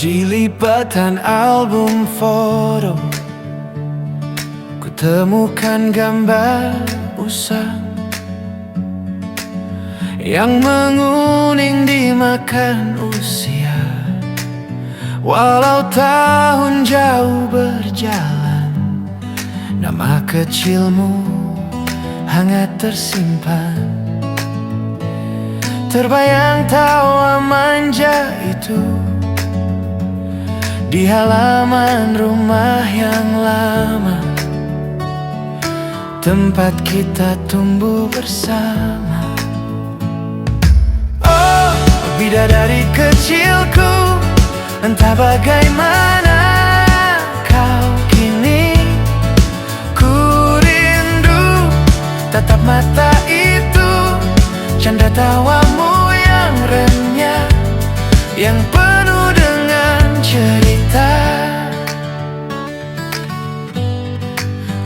Di lipatan album foto kutemukan gambar usang yang menguning dimakan usia. Walau tahun jauh berjalan, nama kecilmu hangat tersimpan. Terbayang tawa manja itu di halaman rumah yang lama, tempat kita tumbuh bersama. Oh, bidadari kecilku, entah bagaimana kau kini. Ku rindu tatap mata itu, canda tawamu yang renyah, yang penuh dengan cerita.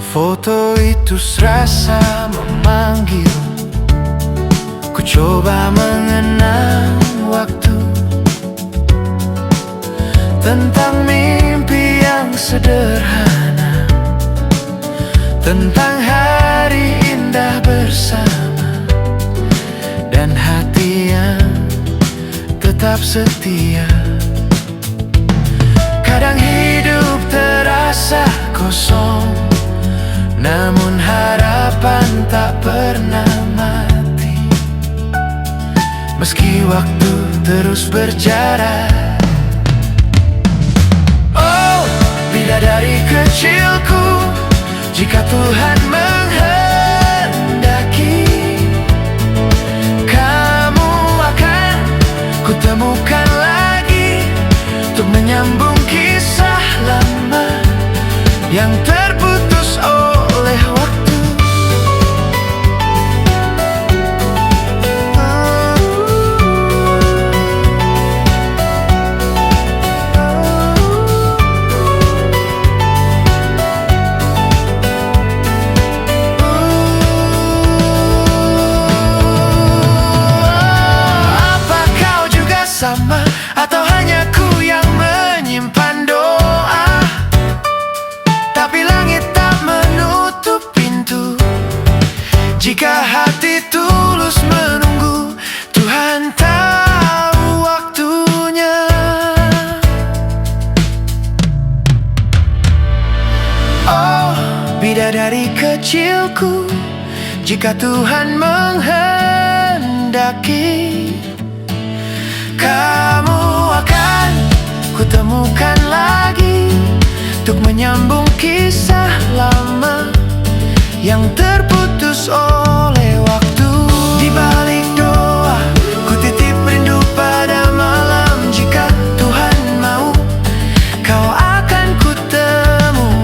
Foto itu serasa memanggil. Ku coba mengenang waktu, tentang mimpi yang sederhana, tentang hari indah bersama, dan hati yang tetap setia. Kadang hidup terasa kosong, namun harapan tak pernah mati. Meski waktu terus berjarak. Oh, bidadari kecilku, jika Tuhan menghendaki, kamu akan kutemukan lagi, untuk menyambung kisah lama yang terputus oleh waktu. Apa kau juga sama, atau hanya ku yang menyimpan doa? Tapi langit tak menutup pintu, jika hati tulus menunggu. Tuhan tahu waktunya. Oh, bidadari kecilku, jika Tuhan menghendaki, kamu akan kutemukan lagi, untuk menyambung kisah lama yang terputus oleh waktu. Di balik doa, ku titip rindu pada malam. Jika Tuhan mau, kau akan kutemukan.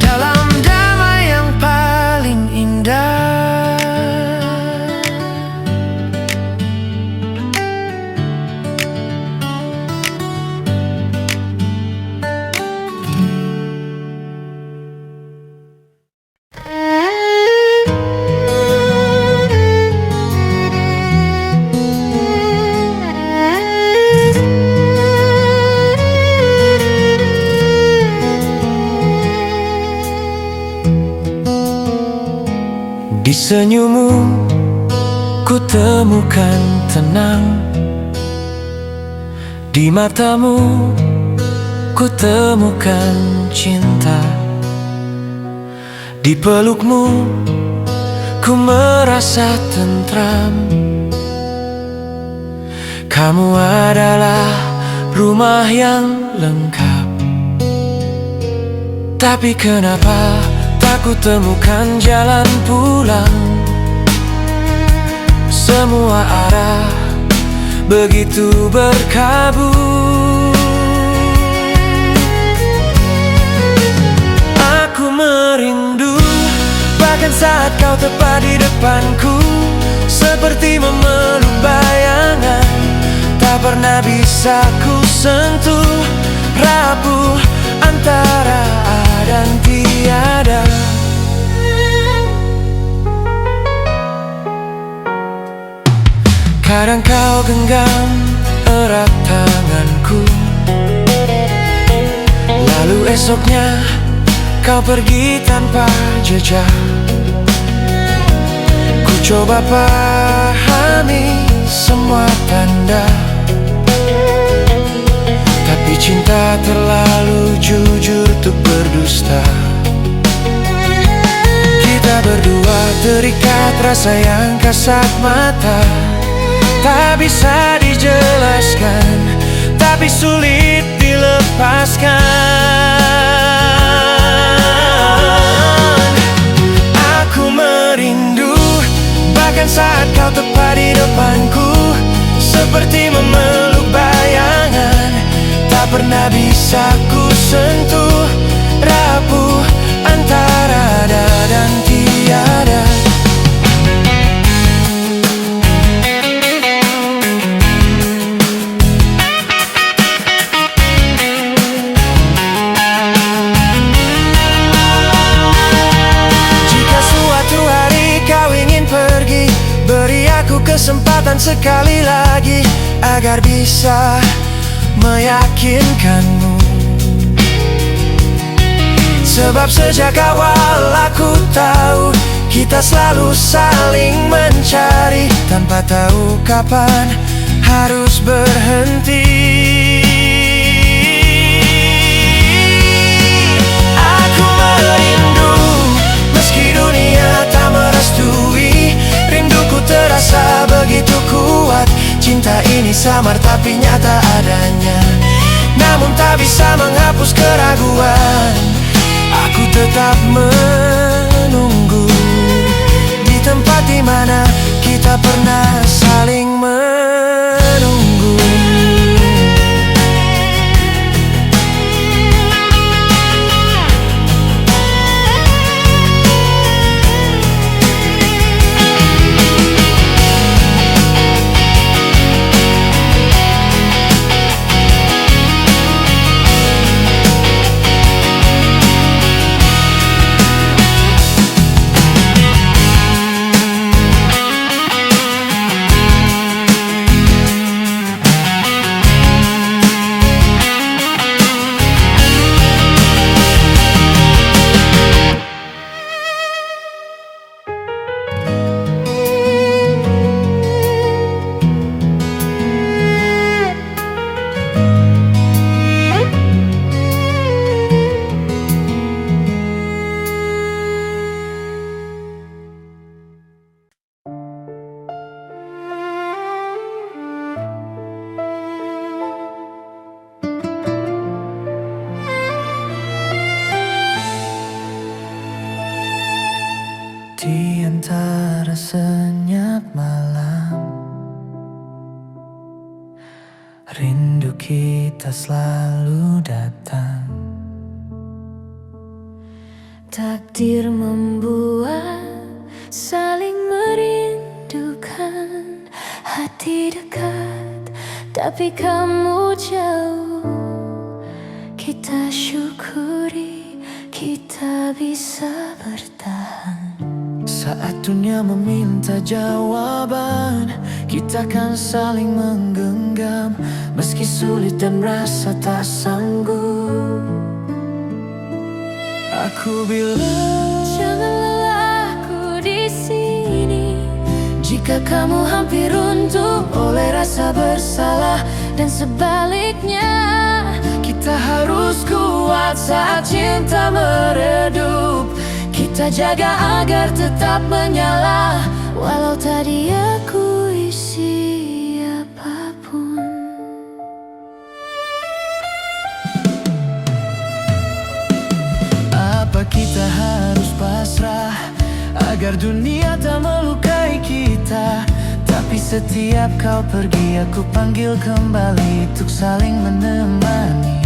Dalam damai yang paling indah. Di senyummu ku temukan tenang, di matamu ku temukan cinta, di pelukmu ku merasa tentram. Kamu adalah rumah yang lengkap. Tapi kenapa tak ku temukan jalan pulang? Semua arah begitu berkabut. Aku merindu, bahkan saat kau tepat di depanku, seperti memeluk bayangan, tak pernah bisa ku sentuh, rapuh antara ada dan tiada. Kadang kau genggam erat tanganku, lalu esoknya kau pergi tanpa jejak. Ku coba pahami semua tanda, tapi cinta terlalu jujur untuk berdusta. Kita berdua terikat rasa yang kasat mata, tak bisa dijelaskan, tapi sulit dilepaskan. Aku merindu, bahkan saat kau tepat di depanku, seperti memeluk bayangan, tak pernah bisa ku sentuh, rapuh antara ada dan tiada. Jika suatu hari kau ingin pergi, beri aku kesempatan sekali lagi, agar bisa meyakinkanmu. Sebab sejak awal aku tahu kita selalu saling mencari, tanpa tahu kapan harus berhenti. Aku merindu, meski dunia tak merestui, rinduku terasa begitu kuat. Cinta ini samar tapi nyata adanya, namun tak bisa menghapus keraguan. Aku tetap menunggu di tempat di mana kita pernah saling menunggu. Di antara senyap malam, rindu kita selalu datang. Takdir membuat saling merindukan, hati dekat tapi kamu jauh. Kita syukuri kita bisa bertahan. Saat dunia meminta jawaban, kita kan saling menggenggam, meski sulit dan merasa tak sanggup. Aku bilang, jangan lelah aku di sini. jika kamu hampir runtuh oleh rasa bersalah, dan sebaliknya, kita harus kuat saat cinta meredup. Kita jaga agar tetap menyala, Walau tadi aku isi apapun. Apa kita harus pasrah agar dunia tak melukai kita? Tapi setiap kau pergi, aku panggil kembali untuk saling menemani.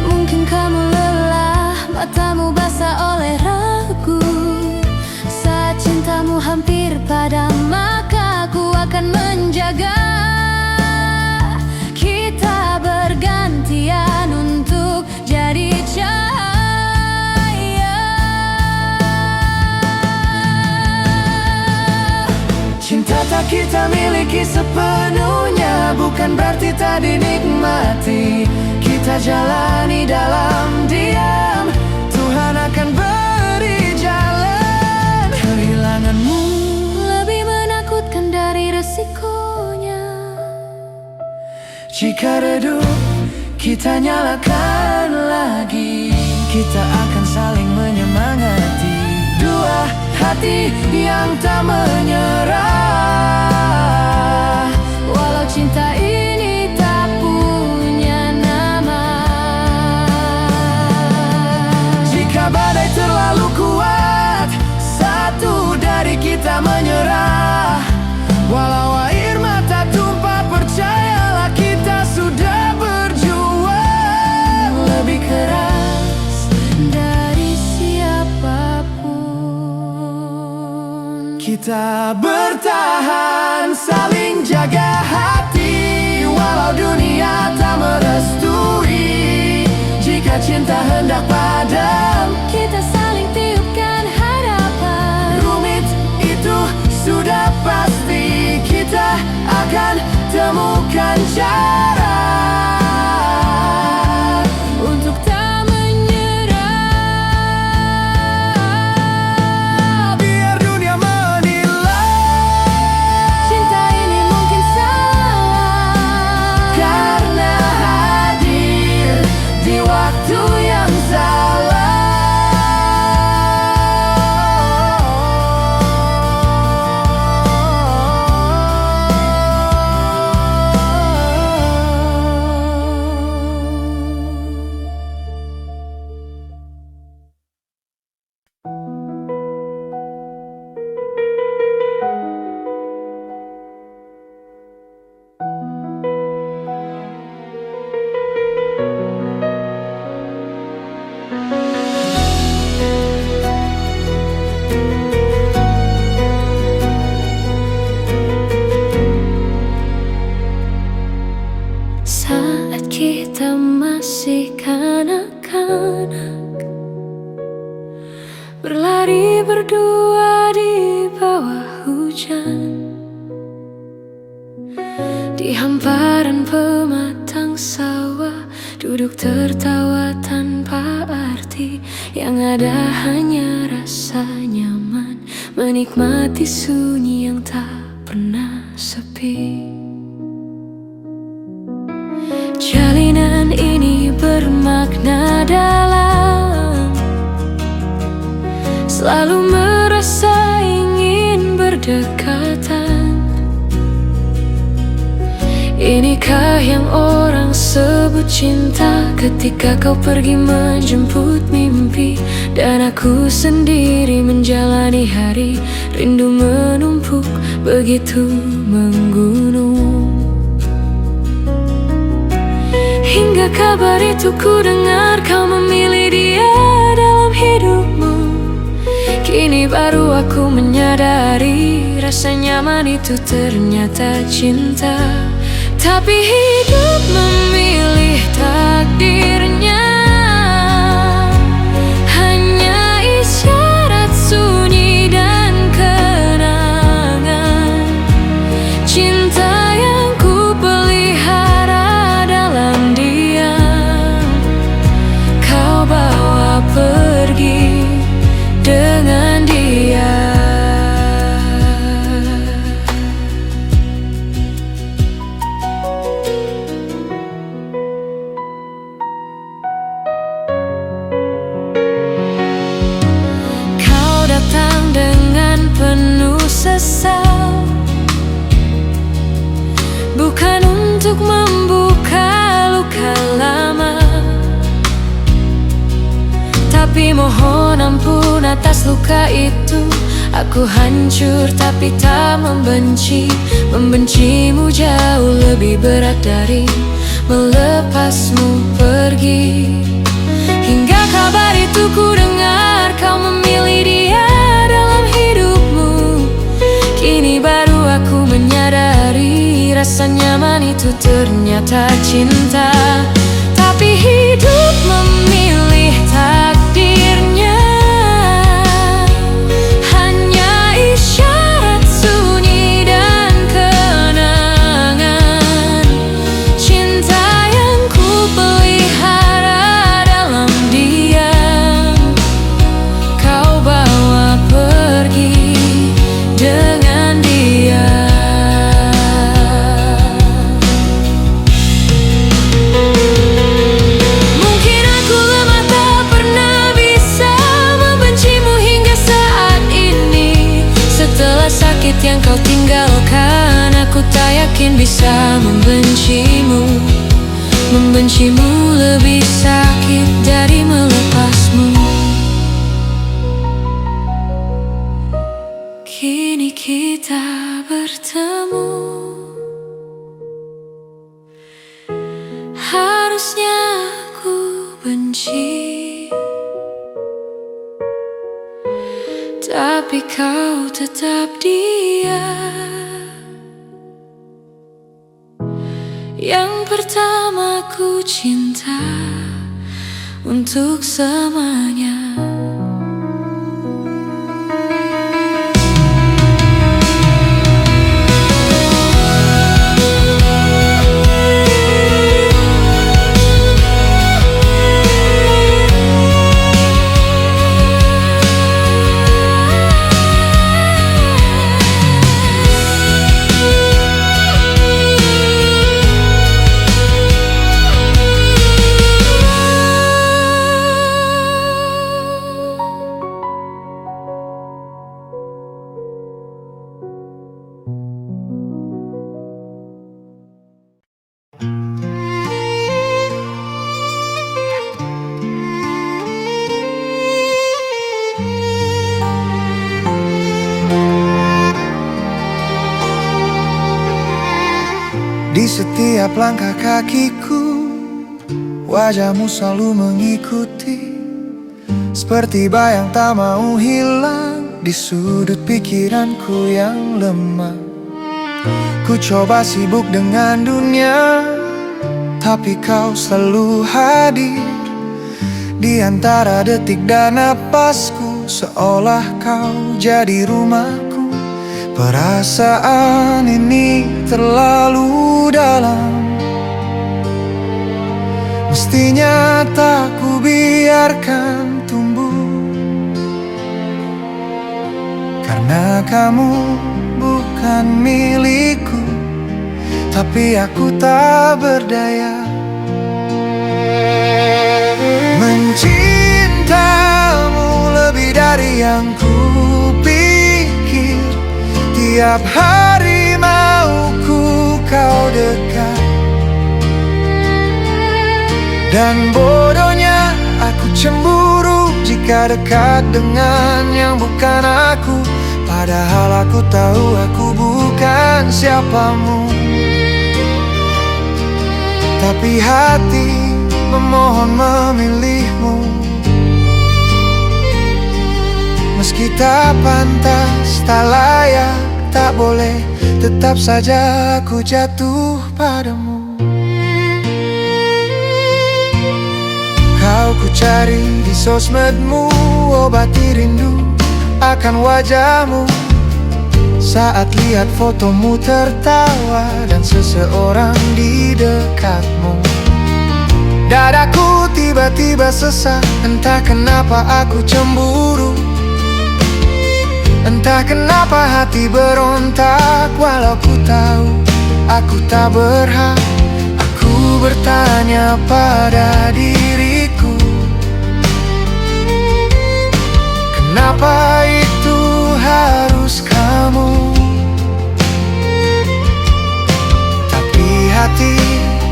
Mungkin kamu lelah, matamu basah oleh ragu. Saat cintamu hampir padam, maka aku akan menjaga. Kita bergantian untuk jadi cahaya. Cinta tak kita kita miliki sepenuhnya bukan berarti tak dinikmati. Kita jalani dalam diam, Tuhan akan beri jalan. Kehilanganmu lebih menakutkan dari resikonya. Jika redup, kita nyalakan lagi. Kita akan saling menyemangati, dua hati yang tak menyerah. Walau cinta ini tak punya nama. Jika badai terlalu kuat, satu dari kita menyerah. Walau air mata tumpah, percayalah kita sudah berjuang lebih keras Dari siapapun kita bertahan, saling jaga hati. Walau dunia tak merestui, jika cinta hendak padam, kita saling tiupkan harapan. rumit itu sudah pasti, kita akan temukan cara Untuk tak menyerah. biar dunia menilai. Cinta ini mungkin salah Karena hadir di waktu yang salah. Saat kita masih kanak-kanak, berlari berdua di bawah hujan, di hamparan pematang sawah, duduk tertawa tanpa arti. Yang ada hanya rasa nyaman, menikmati sunyi yang tak pernah sepi. Jalinan ini bermakna dalam, selalu merasa ingin berdekatan. Inikah yang orang sebut cinta, ketika kau pergi menjemput mimpi, dan aku sendiri menjalani hari. Rindu menumpuk begitu menggunung, hingga kabar itu ku dengar kau memilih dia dalam hidupmu. Kini baru aku menyadari, rasa nyaman itu ternyata cinta. Tapi hidup memilih takdirnya, hanya isyarat sunyi dan kenangan. Cinta yang ku pelihara dalam diam, kau bawa pergi dengan dia. Kau datang dengan penuh sesal, bukan untuk membuka luka lama, tapi mohon ampun atas luka itu. Aku hancur tapi tak membenci. Membencimu jauh lebih berat dari melepasmu pergi. Hingga kabar itu ku dengar kau memilih dia dalam hidupmu. Kini baru aku menyadari, rasa nyaman itu ternyata cinta. Tapi hidup memilih takdirnya, hanya isyarat sunyi dan kenangan. bisa membencimu. Membencimu lebih sakit dari melepasmu. Kini kita bertemu. Harusnya aku benci, tapi kau tetap dia. Yang pertama ku cinta untuk selamanya. Di setiap langkah kakiku, wajahmu selalu mengikuti, seperti bayang tak mau hilang di sudut pikiranku yang lemah. Ku coba sibuk dengan dunia, tapi kau selalu hadir di antara detik dan napasku, seolah kau jadi rumahku. Perasaan ini terlalu dalam, mestinya tak ku biarkan tumbuh. Karena kamu bukan milikku, tapi aku tak berdaya. Mencintamu lebih dari yang ku pikir. Tiap hari mauku kau dekat, dan bodohnya aku cemburu jika dekat dengan yang bukan aku. Padahal aku tahu aku bukan siapamu, tapi hati memohon memilihmu. Meski tak pantas, tak layak, tak boleh, tetap saja aku jatuh padamu. Kau ku cari di sosmedmu, obati rindu akan wajahmu. Saat lihat fotomu tertawa dan seseorang di dekatmu, dadaku tiba-tiba sesak. Entah kenapa aku cemburu, entah kenapa hati berontak. Walau ku tahu aku tak berhak, aku bertanya pada diriku, kenapa itu harus kamu? Tapi hati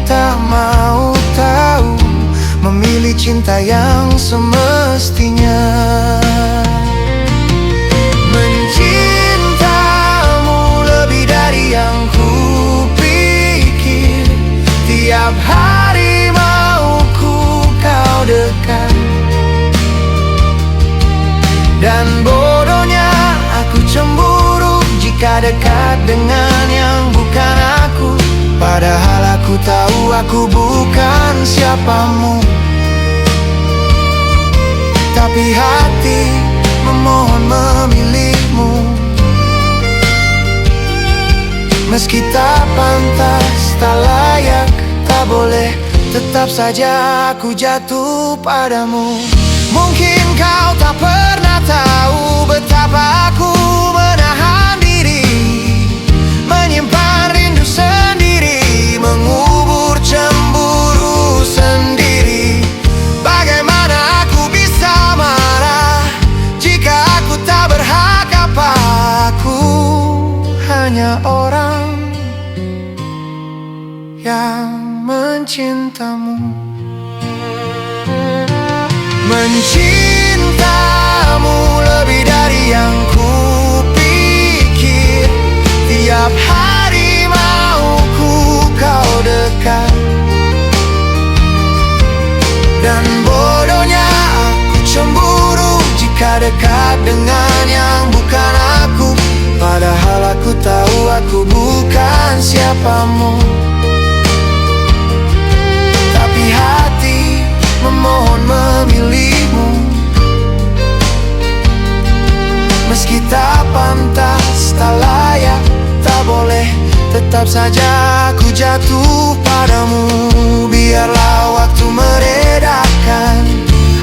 tak mau tahu, memilih cinta yang semestinya. Mencintamu lebih dari yang ku pikir. Tiap hari mauku kau dekat, dan bodohnya aku cemburu jika dekat dengan yang bukan aku. Padahal aku tahu aku bukan siapamu, tapi hati memohon memilihmu. Meski tak pantas, tak layak, tak boleh, tetap saja aku jatuh padamu. Mungkin kau tak pernah tahu betapa aku menahan diri, menyimpan rindu sendiri, mengubur cemburu sendiri. Bagaimana aku bisa marah jika aku tak berhak? Apa aku hanya orang mencintamu. Mencintamu lebih dari yang ku pikir. Tiap hari mauku kau dekat. Dan bodohnya aku cemburu jika dekat dengan yang bukan aku. Padahal aku tahu aku bukan siapamu. Tapi hati memohon memilihmu. Meski tak pantas, tak layak, tak boleh, tetap saja aku jatuh padamu. Biarlah waktu meredakan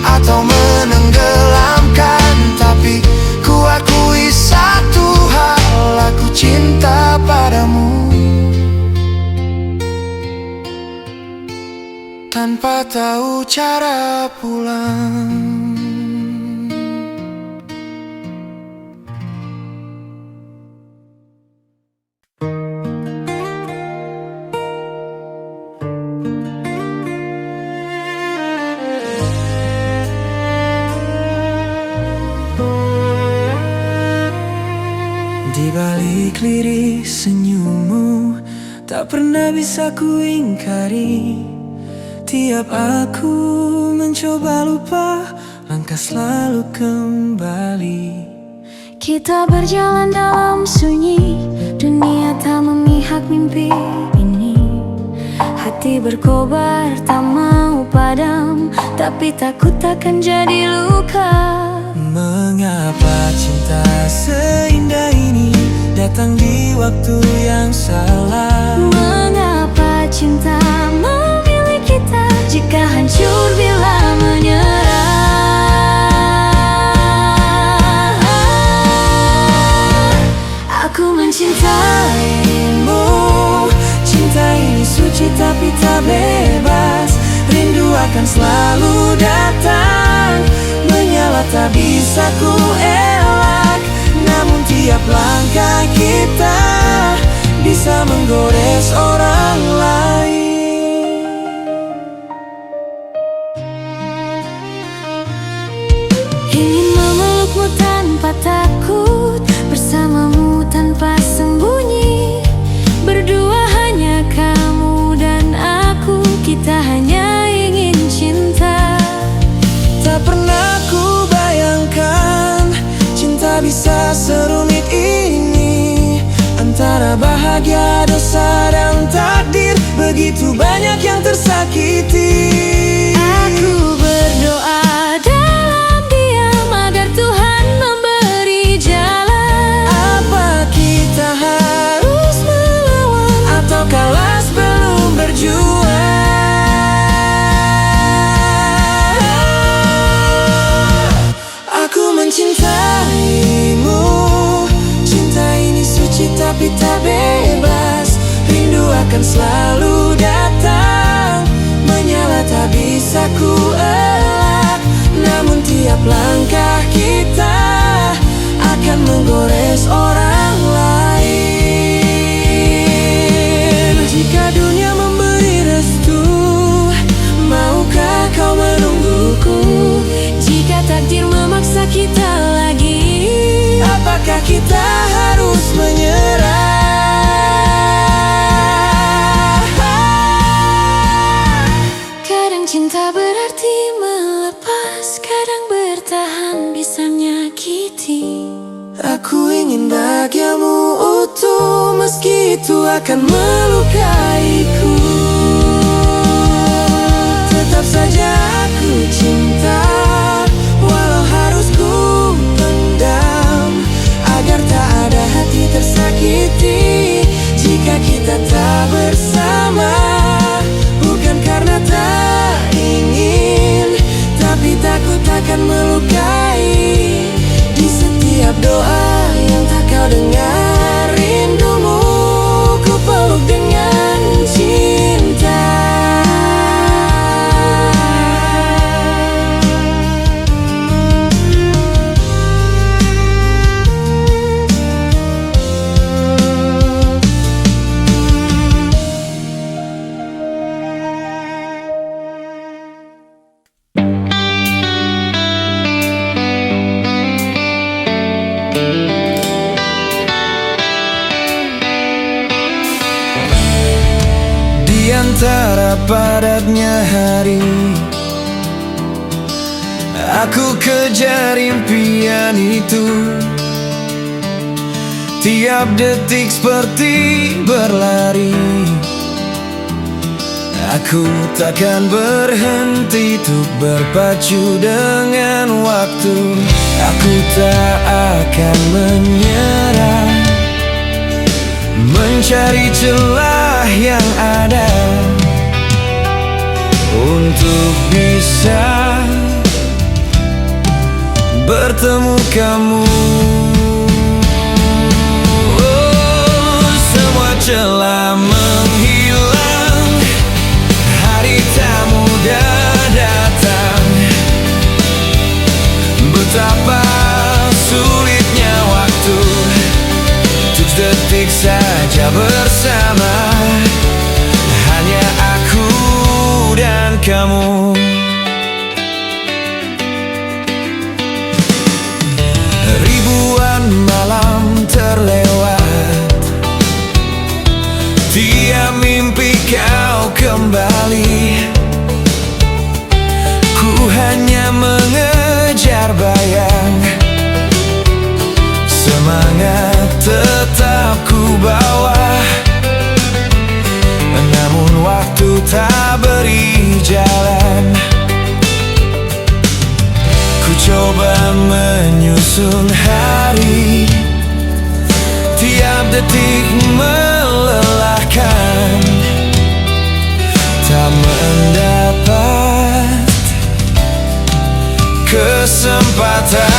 atau menenggelamkan, tapi ku akui satu hal, aku cinta padamu. Tanpa tahu cara pulang. Di balik lirik senyummu, tak pernah bisa ku ingkari. Tiap aku mencoba lupa, langkah selalu kembali. Kita berjalan dalam sunyi, dunia tak memihak mimpi ini. Hati berkobar tak mau padam, tapi takut takkan jadi luka. Mengapa cinta seindah ini datang di waktu yang salah? Mengapa cinta memilih kita jika hancur bila menyerah? Aku mencintaimu, cinta ini suci tapi tak bebas. Rindu akan selalu datang, menyala tak bisa ku elak. Namun tiap langkah kita bisa menggores orang lain. Ingin memelukmu tanpa takut, bersamamu tanpa sembunyi. Berdua hanya kamu dan aku, kita hanya ingin cinta. Tak pernah ku bayangkan cinta bisa serumit ini. Antara bahagia, dosa, dan takdir, begitu banyak yang tersakiti. Aku berdoa dalam diam agar Tuhan memberi jalan. Apa kita harus melawan atau kalah sebelum berjuang? Aku mencintaimu, cinta ini suci tapi tak bebas. Rindu akan selalu datang, menyala tak bisa ku elak. Namun tiap langkah kita akan menggores orang lain. Jika dunia memberi restu, maukah kau menungguku? Jika takdir memaksa kita lagi, apakah kita harus menyerah? kadang cinta berarti melepas, kadang bertahan bisa menyakiti. Aku ingin bahagiamu utuh, meski itu akan melukaiku. Tetap saja aku cinta, walau harus ku pendam, agar tak ada hati tersakiti. Jika kita tak bersama, bukan karena tak ingin, tapi takut akan melukai. Di setiap doa yang tak kau dengar, rindumu ku peluk dengan cinta. antara padatnya hari. Aku kejar impian itu, tiap detik seperti berlari. Aku takkan berhenti untuk berpacu dengan waktu. Aku tak akan menyerah, mencari celah yang ada untuk bisa bertemu kamu. Oh, semua celah menghilang, hari tak mudah datang. Betapa sulitnya waktu, untuk detik saja bersama, hanya aku dan kamu. Ribuan malam terlewat, tiap mimpi kau kembali. Ku hanya mengejar bayang, semangat tetap ku bawa. Namun waktu tak beri jalan. Ku coba menyusun hari, tiap detik melelahkan, tak mendapat kesempatan.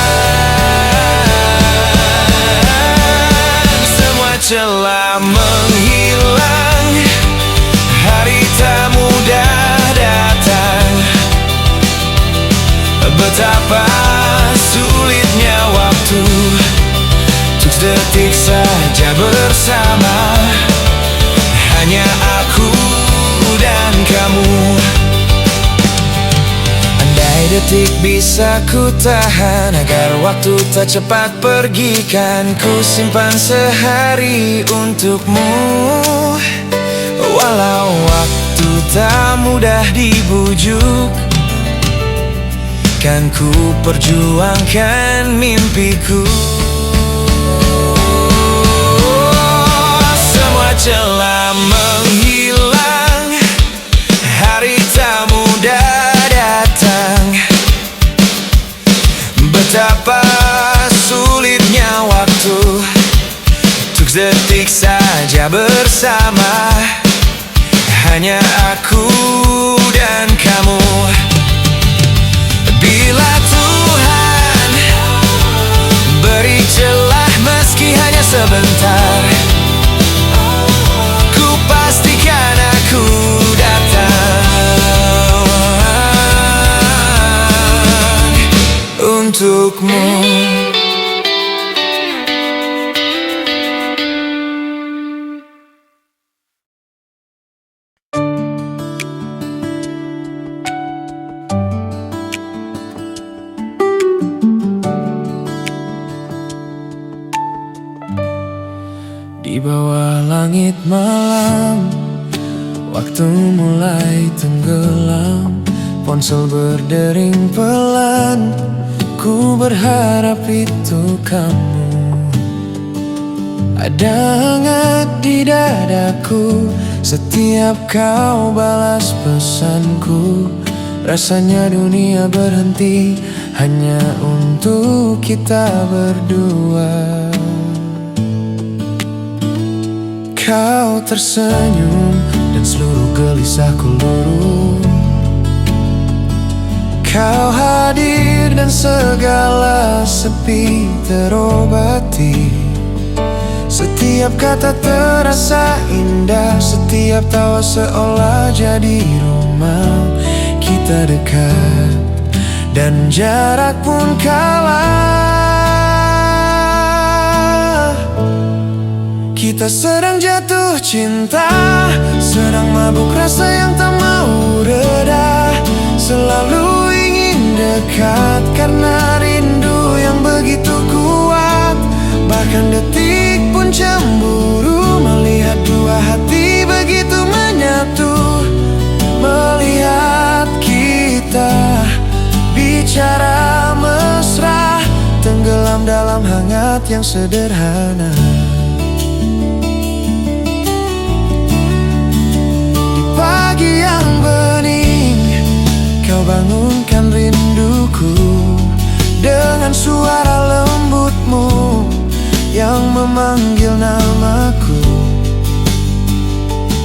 Semua celah menghilang, hari tak mudah datang. Betapa sulitnya waktu, untuk detik saja bersama, hanya aku dan kamu. Andai detik bisa ku tahan, agar waktu tak cepat pergi, kan ku simpan sehari untukmu. Walau waktu tak mudah dibujuk, kan ku perjuangkan mimpiku. Semua celah menghilang, hari tak mudah datang. Betapa sulitnya waktu, untuk detik saja bersama, hanya aku dan kamu. Bila Tuhan beri celah meski hanya sebentar, ku pastikan aku datang untukmu. Di bawah langit malam, waktu mulai tenggelam, ponsel berdering pelan. Ku berharap itu kamu, ada hangat di dadaku setiap kau balas pesanku. Rasanya dunia berhenti hanya untuk kita berdua. Kau tersenyum dan seluruh gelisahku luruh. Kau hadir dan segala sepi terobati. Setiap kata terasa indah, setiap tawa seolah jadi rumah. Kita dekat dan jarak pun kalah. Kita sedang jatuh cinta, sedang mabuk rasa yang tak mau reda. Selalu ingin dekat karena rindu yang begitu kuat. Bahkan detik pun cemburu melihat dua hati begitu menyatu. yang sederhana. Di pagi yang bening, kau bangunkan rinduku dengan suara lembutmu yang memanggil namaku.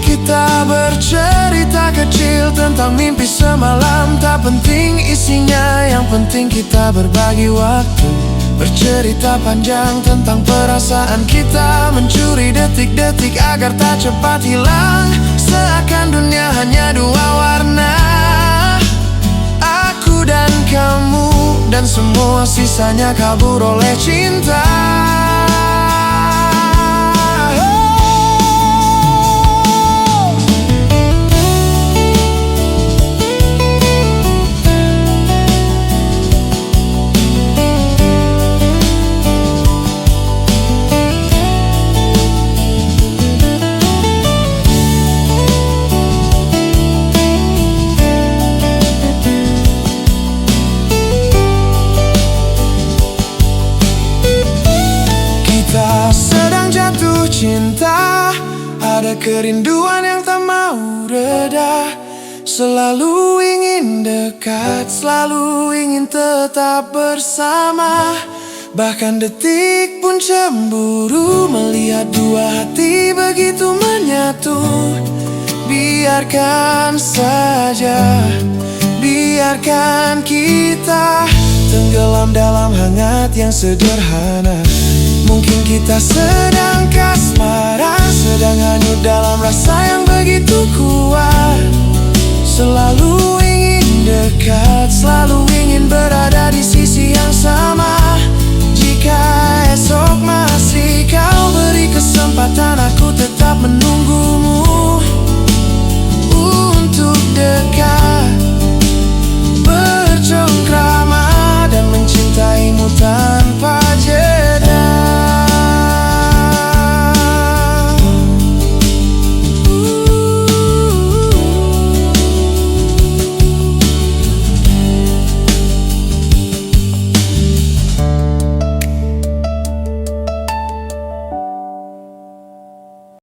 Kita bercerita kecil tentang mimpi semalam. Tak penting isinya, yang penting kita berbagi waktu. Bercerita panjang tentang perasaan kita, mencuri detik-detik agar tak cepat hilang. Seakan dunia hanya dua warna, aku dan kamu, dan semua sisanya kabur oleh cinta. Sedang jatuh cinta, ada kerinduan yang tak mau reda. Selalu ingin dekat, selalu ingin tetap bersama. Bahkan detik pun cemburu melihat dua hati begitu menyatu. Biarkan saja, biarkan kita tenggelam dalam hangat yang sederhana. Mungkin kita sedang kasmaran, sedang hanyut dalam rasa yang begitu kuat.